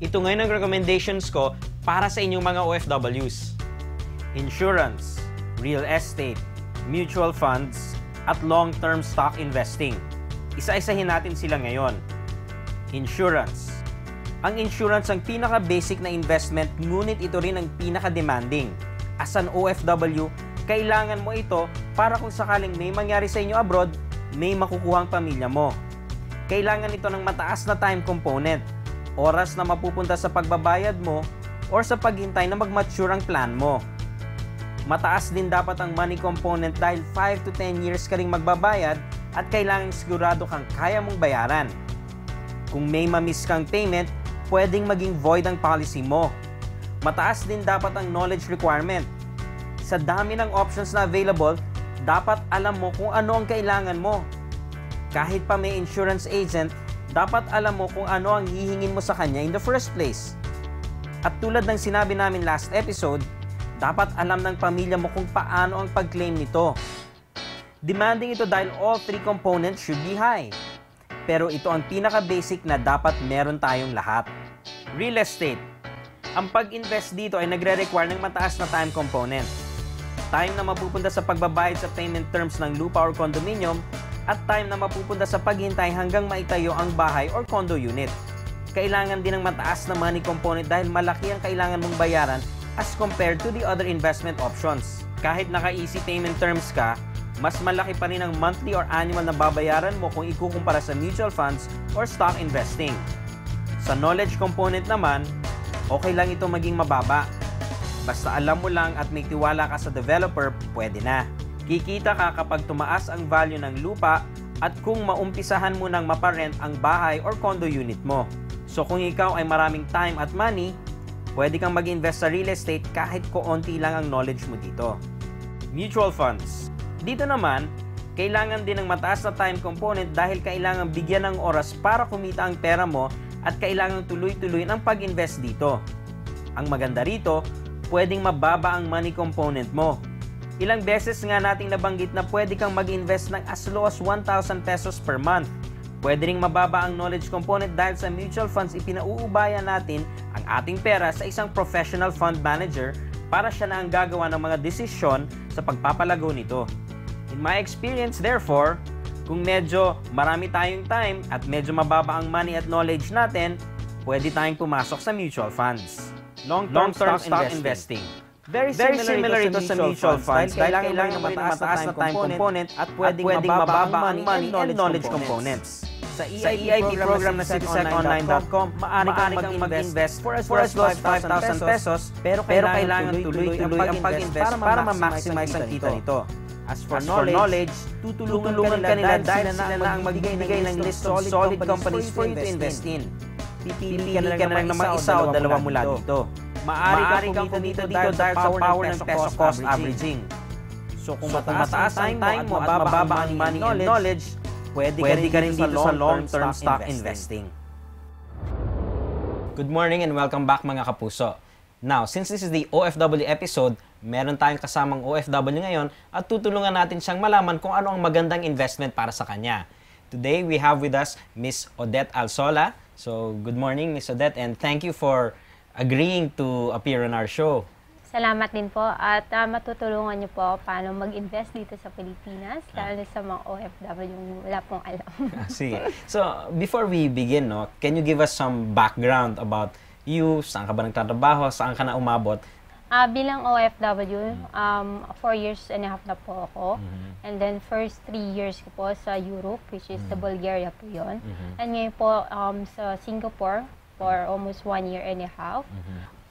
Ito ngayon ang recommendations ko para sa inyong mga OFWs. Insurance, real estate, mutual funds, at long-term stock investing. Isa-isahin natin sila ngayon. Insurance. Ang insurance ang pinaka-basic na investment, ngunit ito rin ang pinaka-demanding. As an OFW, kailangan mo ito para kung sakaling may mangyari sa inyo abroad, may makukuha ang pamilya mo. Kailangan ito ng mataas na time component, oras na mapupunta sa pagbabayad mo or sa paghintay na mag-mature ang plan mo. Mataas din dapat ang money component dahil 5 to 10 years ka ring magbabayad at kailangan sigurado kang kaya mong bayaran. Kung may mamiss kang payment, pwedeng maging void ang policy mo. Mataas din dapat ang knowledge requirement. Sa dami ng options na available, dapat alam mo kung ano ang kailangan mo. Kahit pa may insurance agent, dapat alam mo kung ano ang hihingin mo sa kanya in the first place. At tulad ng sinabi namin last episode, dapat alam ng pamilya mo kung paano ang pag-claim nito. Demanding ito dahil all three components should be high. Pero ito ang pinaka-basic na dapat meron tayong lahat. Real estate. Ang pag-invest dito ay nagre-require ng mataas na time component. Time na mapupunta sa pagbabayad sa payment terms ng lupa or condominium at time na mapupunta sa paghintay hanggang maitayo ang bahay or condo unit. Kailangan din ng mataas na money component dahil malaki ang kailangan mong bayaran as compared to the other investment options. Kahit naka-easy payment terms ka, mas malaki pa rin ang monthly or annual na babayaran mo kung ikukumpara sa mutual funds or stock investing. Sa knowledge component naman, okay lang ito maging mababa. Basta alam mo lang at may tiwala ka sa developer, pwede na. Kikita ka kapag tumaas ang value ng lupa at kung maumpisahan mo nang maparent ang bahay or condo unit mo. So kung ikaw ay maraming time at money, pwede kang mag-invest sa real estate kahit koonti lang ang knowledge mo dito. Mutual funds. Dito naman, kailangan din ng mataas na time component dahil kailangan bigyan ng oras para kumita ang pera mo at kailangan tuloy-tuloy ang pag-invest dito. Ang maganda rito, pwedeng mababa ang money component mo. Ilang beses nga nating nabanggit na pwede kang mag-invest ng as low as 1,000 pesos per month. Pwede ring mababa ang knowledge component dahil sa mutual funds ipinauubayan natin ang ating pera sa isang professional fund manager para siya na ang gagawa ng mga desisyon sa pagpapalago nito. In my experience, therefore, kung medyo marami tayong time at medyo mababa ang money at knowledge natin, pwede tayong pumasok sa mutual funds. Long-term stock investing. Very similar ito sa mutual funds dahil kailangan ng mataas na time component at pwedeng mababa ang money and knowledge components. Sa EIP program na citizenonline.com, maaari kang mag-invest for as low as 5,000 pesos pero kailangan tuloy-tuloy ang pag-invest para ma-maximize ang kita nito. As for knowledge, tutulungan ka nila dahil sila na ang magbibigay ng list of solid companies for you to invest in. Pipili ka na lang ng mga isa o dalawa mula dito. Maaari kang kumita dito dahil sa power ng peso cost averaging. So kung mataas ang time mo at mababa ang money and knowledge, pwede ka rin dito sa long-term stock investing. Good morning and welcome back mga kapuso. Now, since this is the OFW episode, meron tayong kasamang OFW ngayon at tutulungan natin siyang malaman kung ano ang magandang investment para sa kanya. Today, we have with us Miss Odette Alsola. So, good morning, Miss Odette, and thank you for agreeing to appear on our show. Salamat din po at matutulungan niyo po paano mag-invest dito sa Pilipinas, lalo sa mga OFW yung wala pong alam. Sige. So, before we begin, can you give us some background about you? Saan ka ba nagtatrabaho? Saan ka na umabot? Bilang OFW, 4 years and a half na po ako. And then first 3 years ko po sa Europe, which is sa Bulgaria po yun. And ngayon po sa Singapore for almost 1 year and a half.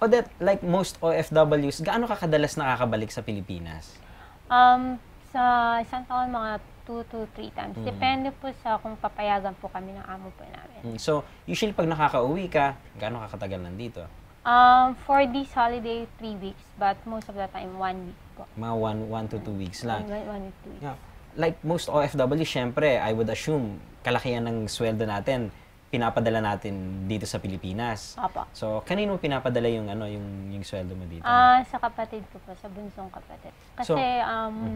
Odette, like most OFWs, gaano ka kadalas nakakabalik sa Pilipinas? Sa isang taon, mga 2 to 3 times. Depende po sa kung papayagan po kami ng amo po namin. So, usually pag nakakauwi ka, gaano ka katagal nandito? For this holiday, 3 weeks. But most of the time, 1 week po. Mga 1 to 2 weeks lang. 1 week, 2 weeks. Yeah. Like most OFW, syempre, I would assume, kalakihan ng sweldo natin, pinapadala natin dito sa Pilipinas. Opo. So, kanino pinapadala yung yung sweldo mo dito? Sa kapatid ko po, sa bunsong kapatid. Kasi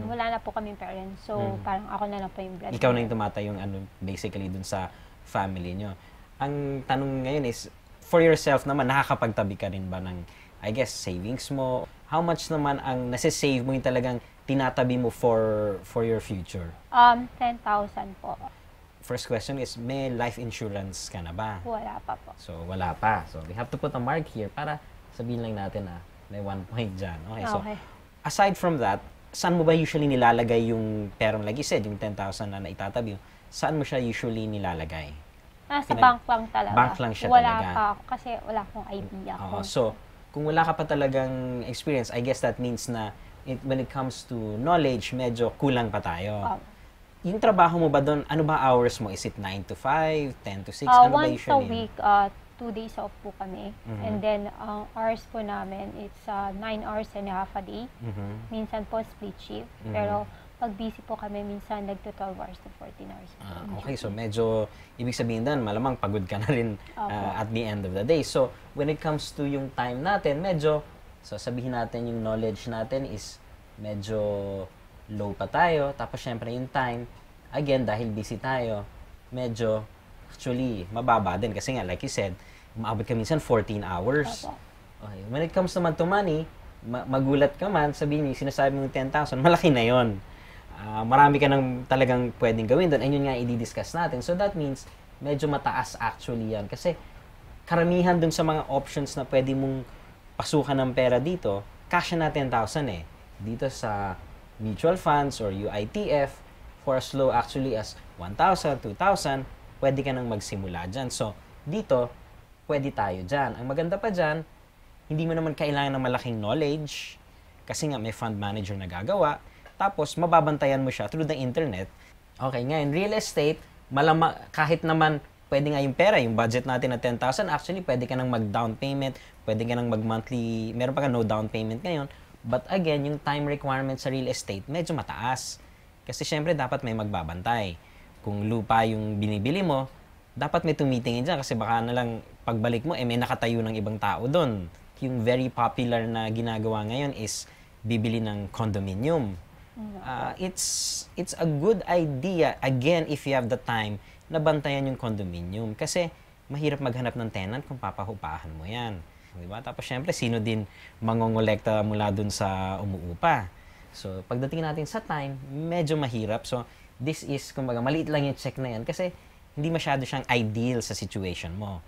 wala na po kaming parents. So, parang ako na lang po yung breadwinner. Ikaw na yung tumatay yung basically dun sa family nyo. Ang tanong ngayon is, for yourself naman, nakakapagtabi ka rin ba ng, I guess, savings mo? How much naman ang nasa-save mo yung talagang tinatabi mo for your future? 10,000 po. First question is, may life insurance ka na ba? Wala pa po. So, wala pa. So, we have to put a mark here para sabihin lang natin na may 1 point dyan. Okay, so, aside from that, saan mo ba usually nilalagay yung perang, like you said, yung 10,000 na naitatabi, saan mo siya usually nilalagay? Sa bank lang talaga. Bank lang siya wala talaga. Wala pa ako kasi wala akong idea. So, kung wala ka pa talagang experience, I guess that means na when it comes to knowledge, medyo kulang pa tayo. Yung trabaho mo ba doon, ano ba hours mo? Is it 9 to 5, 10 to 6? Ano ba usually? Once a week, 2 days off po kami. And then, hours po namin, it's 9 hours and a half a day. Minsan po split shift. Pero, pag busy po kami, minsan nagto 12 hours to 14 hours. Okay, so medyo, ibig sabihin doon, malamang pagod ka na rin at the end of the day. So, when it comes to yung time natin, medyo, so sabihin natin yung knowledge natin is medyo low pa tayo. Tapos, syempre, yung time, again, dahil busy tayo, medyo, actually, mababa din. Kasi nga, like you said, umaabot ka minsan 14 hours. Okay. When it comes naman to money, magulat ka man, sabihin niyo, sinasabi mo 10,000, malaki na yon. Marami ka nang talagang pwedeng gawin doon. And yun nga, i-discuss natin. So, that means, medyo mataas actually yan. Kasi, karamihan dun sa mga options na pwede mong pasukan ng pera dito, cash na 10,000 eh. Dito sa mutual funds or UITF, for as low actually as 1,000, 2,000, pwede ka nang magsimula dyan. So, dito, pwede tayo dyan. Ang maganda pa dyan, hindi mo naman kailangan ng malaking knowledge kasi nga may fund manager na gagawa. Tapos, mababantayan mo siya through the internet. Okay, ngayon, real estate, kahit naman pwede nga yung pera, yung budget natin na 10,000, actually, pwede ka nang mag-down payment, pwede ka nang mag-monthly, meron pa ka no down payment ngayon. But again, yung time requirement sa real estate, medyo mataas. Kasi syempre, dapat may magbabantay. Kung lupa yung binibili mo, dapat may tumitingin dyan kasi baka na lang pagbalik mo, may nakatayo ng ibang tao doon. Yung very popular na ginagawa ngayon is bibili ng condominium. It's a good idea, again, if you have the time, na bantayan yung condominium. Kasi mahirap maghanap ng tenant kung papahupahan mo yan. Diba? Tapos syempre, sino din mangongolekta mula dun sa umuupa. So, pagdating natin sa time, medyo mahirap. So, this is, kumbaga, maliit lang yung check na yan kasi hindi masyado siyang ideal sa situation mo.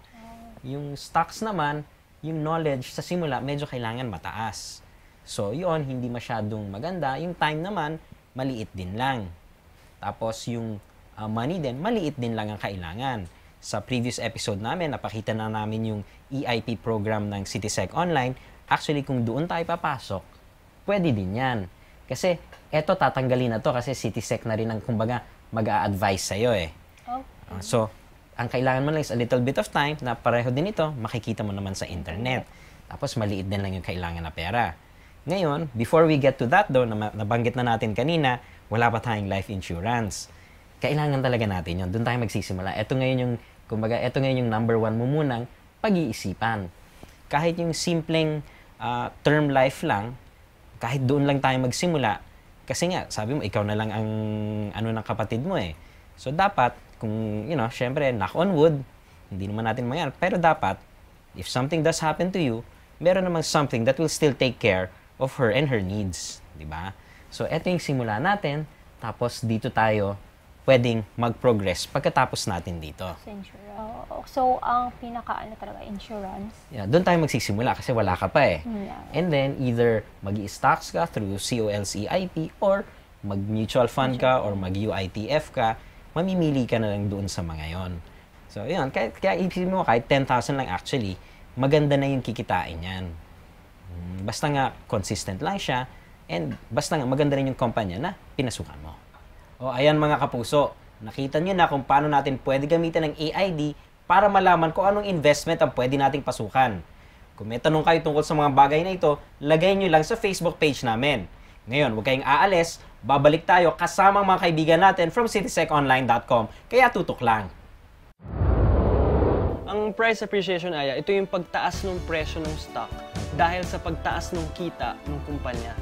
Yung stocks naman, yung knowledge sa simula, medyo kailangan mataas. So, yun, hindi masyadong maganda. Yung time naman, maliit din lang. Tapos, yung money din, maliit din lang ang kailangan. Sa previous episode namin, napakita na namin yung EIP program ng CitySec Online. Actually, kung doon tayo papasok, pwede din yan. Kasi, eto, tatanggalin na to kasi CitySec na rin ang, kumbaga, mag-a-advise sa'yo eh. Okay. So, ang kailangan mo lang is a little bit of time na pareho din ito, makikita mo naman sa internet. Tapos, maliit din lang yung kailangan na pera. Ngayon, before we get to that though, nabanggit na natin kanina, wala pa tayong life insurance. Kailangan talaga natin yun. Doon tayo magsisimula. Ito ngayon yung number 1 mo munang pag-iisipan. Kahit yung simpleng term life lang, kahit doon lang tayo magsimula, kasi nga, sabi mo, ikaw na lang ang ng kapatid mo eh. So, dapat, kung, syempre, knock on wood, hindi naman natin mangyari. Pero dapat, if something does happen to you, meron namang something that will still take care of her and her needs. Diba? So, eto yung simula natin. Tapos, dito tayo pwedeng mag-progress pagkatapos natin dito. So, ang talaga, insurance? Yeah, doon tayo magsisimula kasi wala ka pa eh. Yeah. And then, either mag-i-stocks ka through COLCIP or mag-mutual fund ka or mag-UITF ka, mamimili ka na lang doon sa mga yon. So, yun. Kaya isipin mo, kahit 10,000 lang actually, maganda na yung kikitain yan. Basta nga, consistent lang siya and basta nga, maganda rin yung kumpanya na pinasukan mo. O, ayan mga kapuso, nakita nyo na kung paano natin pwede gamitin ng AID para malaman kung anong investment ang pwede nating pasukan. Kung may tanong kayo tungkol sa mga bagay na ito, lagay nyo lang sa Facebook page namin. Ngayon, huwag kayong aalis, babalik tayo kasama ang mga kaibigan natin from cityseconline.com. Kaya tutok lang. Ang price appreciation, Aya, ito yung pagtaas ng presyo ng stock dahil sa pagtaas ng kita ng kumpanya.